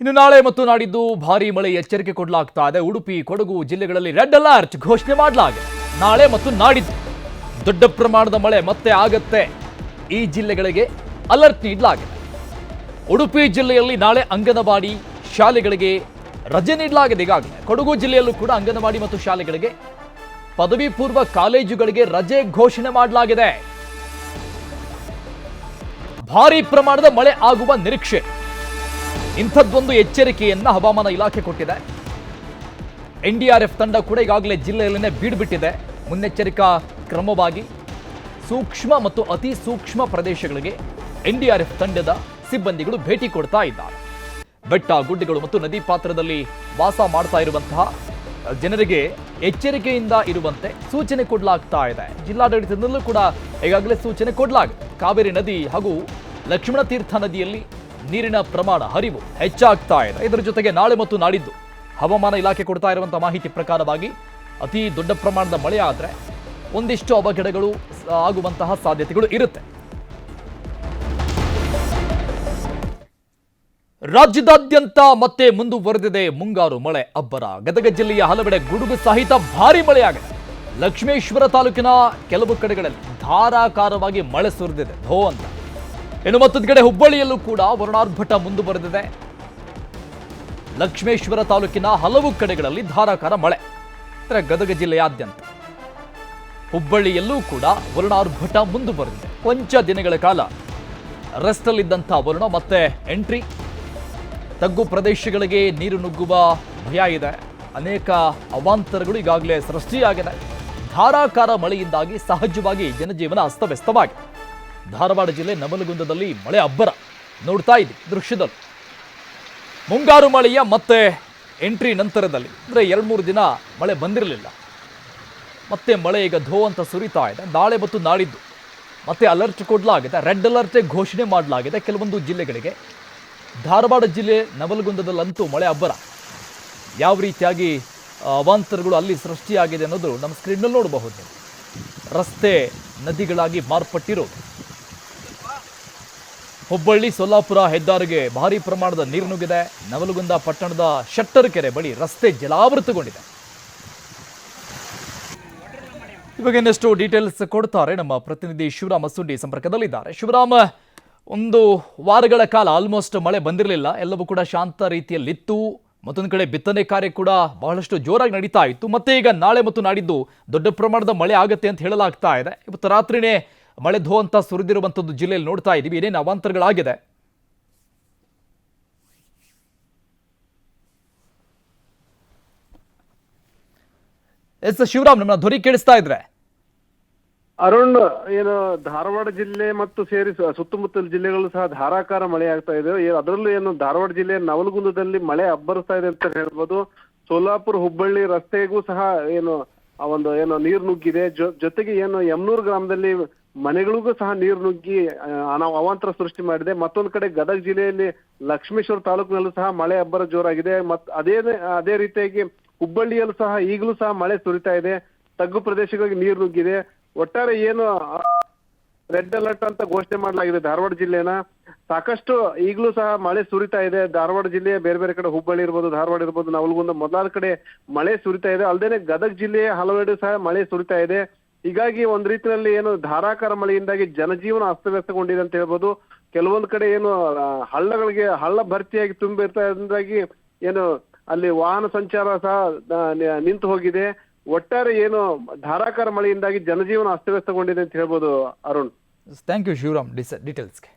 ಇನ್ನು ನಾಳೆ ಮತ್ತು ನಾಡಿದ್ದು ಭಾರೀ ಮಳೆ ಎಚ್ಚರಿಕೆ ಕೊಡಲಾಗ್ತಾ ಇದೆ. ಉಡುಪಿ, ಕೊಡಗು ಜಿಲ್ಲೆಗಳಲ್ಲಿ ರೆಡ್ ಅಲರ್ಟ್ ಘೋಷಣೆ ಮಾಡಲಾಗಿದೆ. ನಾಳೆ ಮತ್ತು ನಾಡಿದ್ದು ದೊಡ್ಡ ಪ್ರಮಾಣದ ಮಳೆ ಮತ್ತೆ ಆಗತ್ತೆ. ಈ ಜಿಲ್ಲೆಗಳಿಗೆ ಅಲರ್ಟ್ ನೀಡಲಾಗಿದೆ. ಉಡುಪಿ ಜಿಲ್ಲೆಯಲ್ಲಿ ನಾಳೆ ಅಂಗನವಾಡಿ ಶಾಲೆಗಳಿಗೆ ರಜೆ ನೀಡಲಾಗಿದೆ. ಈಗಾಗಲೇ ಕೊಡಗು ಜಿಲ್ಲೆಯಲ್ಲೂ ಕೂಡ ಅಂಗನವಾಡಿ ಮತ್ತು ಶಾಲೆಗಳಿಗೆ, ಪದವಿ ಪೂರ್ವ ಕಾಲೇಜುಗಳಿಗೆ ರಜೆ ಘೋಷಣೆ ಮಾಡಲಾಗಿದೆ. ಭಾರೀ ಪ್ರಮಾಣದ ಮಳೆ ಆಗುವ ನಿರೀಕ್ಷೆ. ಇಂಥದ್ದೊಂದು ಎಚ್ಚರಿಕೆಯನ್ನ ಹವಾಮಾನ ಇಲಾಖೆ ಕೊಟ್ಟಿದೆ. ಎನ್ಡಿಆರ್ಎಫ್ ತಂಡ ಕೂಡ ಈಗಾಗಲೇ ಜಿಲ್ಲೆಯಲ್ಲಿನೇ ಬೀಡುಬಿಟ್ಟಿದೆ. ಮುನ್ನೆಚ್ಚರಿಕಾ ಕ್ರಮವಾಗಿ ಸೂಕ್ಷ್ಮ ಮತ್ತು ಅತಿ ಸೂಕ್ಷ್ಮ ಪ್ರದೇಶಗಳಿಗೆ ಎನ್ಡಿಆರ್ಎಫ್ ತಂಡದ ಸಿಬ್ಬಂದಿಗಳು ಭೇಟಿ ಕೊಡ್ತಾ ಇದ್ದಾರೆ. ಬೆಟ್ಟ, ಗುಡ್ಡಗಳು ಮತ್ತು ನದಿ ಪಾತ್ರದಲ್ಲಿ ವಾಸ ಮಾಡ್ತಾ ಇರುವಂತಹ ಜನರಿಗೆ ಎಚ್ಚರಿಕೆಯಿಂದ ಇರುವಂತೆ ಸೂಚನೆ ಕೊಡಲಾಗ್ತಾ ಇದೆ. ಜಿಲ್ಲಾಡಳಿತದಲ್ಲೂ ಕೂಡ ಈಗಾಗಲೇ ಸೂಚನೆ ಕೊಡಲಾಗಿದೆ. ಕಾವೇರಿ ನದಿ ಹಾಗೂ ಲಕ್ಷ್ಮಣ ತೀರ್ಥ ನದಿಯಲ್ಲಿ ನೀರಿನ ಪ್ರಮಾಣ, ಹರಿವು ಹೆಚ್ಚಾಗ್ತಾ ಇದೆ. ಇದರ ಜೊತೆಗೆ ನಾಳೆ ಮತ್ತು ನಾಡಿದ್ದು ಹವಾಮಾನ ಇಲಾಖೆ ಕೊಡ್ತಾ ಇರುವಂತಹ ಮಾಹಿತಿ ಪ್ರಕಾರವಾಗಿ ಅತಿ ದೊಡ್ಡ ಪ್ರಮಾಣದ ಮಳೆ ಆದರೆ ಒಂದಿಷ್ಟು ಅವಘಡಗಳು ಆಗುವಂತಹ ಸಾಧ್ಯತೆಗಳು ಇರುತ್ತೆ. ರಾಜ್ಯದಾದ್ಯಂತ ಮತ್ತೆ ಮುಂದುವರೆದಿದೆ ಮುಂಗಾರು ಮಳೆ ಅಬ್ಬರ. ಗದಗ ಜಿಲ್ಲೆಯ ಹಲವೆಡೆ ಗುಡುಗು ಸಹಿತ ಭಾರೀ ಮಳೆಯಾಗಿದೆ. ಲಕ್ಷ್ಮೇಶ್ವರ ತಾಲೂಕಿನ ಕೆಲವು ಕಡೆಗಳಲ್ಲಿ ಧಾರಾಕಾರವಾಗಿ ಮಳೆ ಸುರಿದಿದೆ, ಧೋ ಅಂತ. ಇನ್ನು ಮತ್ತೊಂದು ಕಡೆ ಹುಬ್ಬಳ್ಳಿಯಲ್ಲೂ ಕೂಡ ವರುಣಾರ್ಭಟ ಮುಂದುವರೆದಿದೆ. ಲಕ್ಷ್ಮೇಶ್ವರ ತಾಲೂಕಿನ ಹಲವು ಕಡೆಗಳಲ್ಲಿ ಧಾರಾಕಾರ ಮಳೆ. ಗದಗ ಜಿಲ್ಲೆಯಾದ್ಯಂತ ಹುಬ್ಬಳ್ಳಿಯಲ್ಲೂ ಕೂಡ ವರುಣಾರ್ಭಟ ಮುಂದುವರೆದಿದೆ. ಕೊಂಚ ದಿನಗಳ ಕಾಲ ರೆಸ್ಟ್ ಅಲ್ಲಿದ್ದಂಥ ವರುಣ ಮತ್ತೆ ಎಂಟ್ರಿ. ತಗ್ಗು ಪ್ರದೇಶಗಳಿಗೆ ನೀರು ನುಗ್ಗುವ ಭಯ ಇದೆ. ಅನೇಕ ಅವಾಂತರಗಳು ಈಗಾಗಲೇ ಸೃಷ್ಟಿಯಾಗಿದೆ. ಧಾರಾಕಾರ ಮಳೆಯಿಂದಾಗಿ ಸಹಜವಾಗಿ ಜನಜೀವನ ಅಸ್ತವ್ಯಸ್ತವಾಗಿದೆ. ಧಾರವಾಡ ಜಿಲ್ಲೆ ನವಲಗುಂದದಲ್ಲಿ ಮಳೆ ಅಬ್ಬರ ನೋಡ್ತಾ ಇದ್ದೀವಿ ದೃಶ್ಯದಲ್ಲಿ. ಮುಂಗಾರು ಮಳೆಯ ಮತ್ತೆ ಎಂಟ್ರಿ ನಂತರದಲ್ಲಿ, ಅಂದರೆ 2-3 ದಿನ ಮಳೆ ಬಂದಿರಲಿಲ್ಲ. ಮತ್ತೆ ಮಳೆ ಈಗ ಧೋ ಅಂತ ಸುರಿತಾ ಇದೆ. ನಾಳೆ ಮತ್ತು ನಾಡಿದ್ದು ಮತ್ತೆ ಅಲರ್ಟ್ ಕೊಡಲಾಗಿದೆ. ರೆಡ್ ಅಲರ್ಟ್ ಘೋಷಣೆ ಮಾಡಲಾಗಿದೆ ಕೆಲವೊಂದು ಜಿಲ್ಲೆಗಳಿಗೆ. ಧಾರವಾಡ ಜಿಲ್ಲೆ ನವಲಗುಂದದಲ್ಲಂತೂ ಮಳೆ ಅಬ್ಬರ. ಯಾವ ರೀತಿಯಾಗಿ ಅವಾಂತರಗಳು ಅಲ್ಲಿ ಸೃಷ್ಟಿಯಾಗಿದೆ ಅನ್ನೋದು ನಮ್ಮ ಸ್ಕ್ರೀನ್ನಲ್ಲಿ ನೋಡಬಹುದು. ರಸ್ತೆ ನದಿಗಳಾಗಿ ಮಾರ್ಪಟ್ಟಿರೋದು. ಹುಬ್ಬಳ್ಳಿ ಸೊಲ್ಲಾಪುರ ಹೆದ್ದಾರಿಗೆ ಭಾರೀ ಪ್ರಮಾಣದ ನೀರು ನುಗ್ಗಿದೆ. ನವಲಗುಂದ ಪಟ್ಟಣದ ಶೆಟ್ಟರ್ ಕೆರೆ ಬಳಿ ರಸ್ತೆ ಜಲಾವೃತಗೊಂಡಿದೆ. ಇವಾಗ ಇನ್ನಷ್ಟು ಡೀಟೇಲ್ಸ್ ಕೊಡ್ತಾರೆ ನಮ್ಮ ಪ್ರತಿನಿಧಿ ಶಿವರಾಮ್ ಅಸುಂಡಿ ಸಂಪರ್ಕದಲ್ಲಿದ್ದಾರೆ. ಶಿವರಾಮ್, ಒಂದು ವಾರಗಳ ಕಾಲ ಆಲ್ಮೋಸ್ಟ್ ಮಳೆ ಬಂದಿರಲಿಲ್ಲ. ಎಲ್ಲವೂ ಕೂಡ ಶಾಂತ ರೀತಿಯಲ್ಲಿತ್ತು. ಮತ್ತೊಂದು ಕಡೆ ಬಿತ್ತನೆ ಕಾರ್ಯ ಕೂಡ ಬಹಳಷ್ಟು ಜೋರಾಗಿ ನಡೀತಾ ಇತ್ತು. ಮತ್ತೆ ಈಗ ನಾಳೆ ಮತ್ತು ನಾಡಿದ್ದು ದೊಡ್ಡ ಪ್ರಮಾಣದ ಮಳೆ ಆಗುತ್ತೆ ಅಂತ ಹೇಳಲಾಗ್ತಾ ಇದೆ. ಇವತ್ತು ರಾತ್ರಿನೇ ಮಳೆ ಧೋ ಅಂತ ಸುರಿದಿರುವಂಥದ್ದು ಜಿಲ್ಲೆಯಲ್ಲಿ ನೋಡ್ತಾ ಇದ್ದೀವಿ. ಏನೇನು ಅವಾಂತರಗಳಾಗಿದೆ? ಎಸ್ ಶಿವರಾಮ್, ನಮ್ಮ ಧ್ವನಿ ಕೇಳಿಸ್ತಾ ಇದ್ರೆ? ಅರುಣ್, ಏನು ಧಾರವಾಡ ಜಿಲ್ಲೆ ಮತ್ತು ಸೇರಿ ಸುತ್ತಮುತ್ತಲ ಜಿಲ್ಲೆಗಳು ಸಹ ಧಾರಾಕಾರ ಮಳೆ ಆಗ್ತಾ ಇದೆ. ಅದರಲ್ಲೂ ಏನು ಧಾರವಾಡ ಜಿಲ್ಲೆ ನವಲಗುಂದದಲ್ಲಿ ಮಳೆ ಅಬ್ಬರಿಸ್ತಾ ಇದೆ ಅಂತ ಹೇಳ್ಬೋದು. ಸೋಲಾಪುರ ಹುಬ್ಬಳ್ಳಿ ರಸ್ತೆಗೂ ಸಹ ಏನು ನೀರು ನುಗ್ಗಿದೆ. ಜೊತೆಗೆ ಏನು ಯಮನೂರು ಗ್ರಾಮದಲ್ಲಿ ಮನೆಗಳಿಗೂ ಸಹ ನೀರು ನುಗ್ಗಿ ಅವಾಂತರ ಸೃಷ್ಟಿ ಮಾಡಿದೆ. ಮತ್ತೊಂದು ಕಡೆ ಗದಗ ಜಿಲ್ಲೆಯಲ್ಲಿ ಲಕ್ಷ್ಮೇಶ್ವರ ತಾಲೂಕಿನಲ್ಲೂ ಸಹ ಮಳೆ ಅಬ್ಬರ ಜೋರಾಗಿದೆ. ಅದೇ ರೀತಿಯಾಗಿ ಹುಬ್ಬಳ್ಳಿಯಲ್ಲೂ ಸಹ ಈಗಲೂ ಸಹ ಮಳೆ ಸುರಿತಾ ಇದೆ. ತಗ್ಗು ಪ್ರದೇಶಗಳಿಗೆ ನೀರು ನುಗ್ಗಿದೆ. ಒಟ್ಟಾರೆ ಏನು ರೆಡ್ ಅಲರ್ಟ್ ಅಂತ ಘೋಷಣೆ ಮಾಡಲಾಗಿದೆ ಧಾರವಾಡ ಜಿಲ್ಲೆನ. ಸಾಕಷ್ಟು ಈಗಲೂ ಸಹ ಮಳೆ ಸುರಿತಾ ಇದೆ. ಧಾರವಾಡ ಜಿಲ್ಲೆಯ ಬೇರೆ ಬೇರೆ ಕಡೆ, ಹುಬ್ಬಳ್ಳಿ ಇರ್ಬೋದು, ಧಾರವಾಡ ಇರ್ಬೋದು, ನವಲಗುಂದ ಮೊದಲಾದ ಕಡೆ ಮಳೆ ಸುರಿತಾ ಇದೆ. ಅಲ್ಲದೆ ಗದಗ ಜಿಲ್ಲೆಯ ಹಲವೆಡೆ ಸಹ ಮಳೆ ಸುರಿತಾ ಇದೆ. ಹೀಗಾಗಿ ಒಂದ್ ರೀತಿಯಲ್ಲಿ ಏನು ಧಾರಾಕಾರ ಮಳೆಯಿಂದಾಗಿ ಜನಜೀವನ ಅಸ್ತವ್ಯಸ್ತಗೊಂಡಿದೆ ಅಂತ ಹೇಳ್ಬೋದು. ಕೆಲವೊಂದು ಕಡೆ ಏನು ಹಳ್ಳ ಭರ್ತಿಯಾಗಿ ತುಂಬಿರ್ತಾಗಿ ಏನು ಅಲ್ಲಿ ವಾಹನ ಸಂಚಾರ ಸಹ ನಿಂತು ಹೋಗಿದೆ. ಒಟ್ಟಾರೆ ಏನು ಧಾರಾಕಾರ ಮಳೆಯಿಂದಾಗಿ ಜನಜೀವನ ಅಸ್ತವ್ಯಸ್ತಗೊಂಡಿದೆ ಅಂತ ಹೇಳ್ಬೋದು ಅರುಣ್. Thank you Shivaram ಡೀಟೇಲ್ಸ್ಗೆ.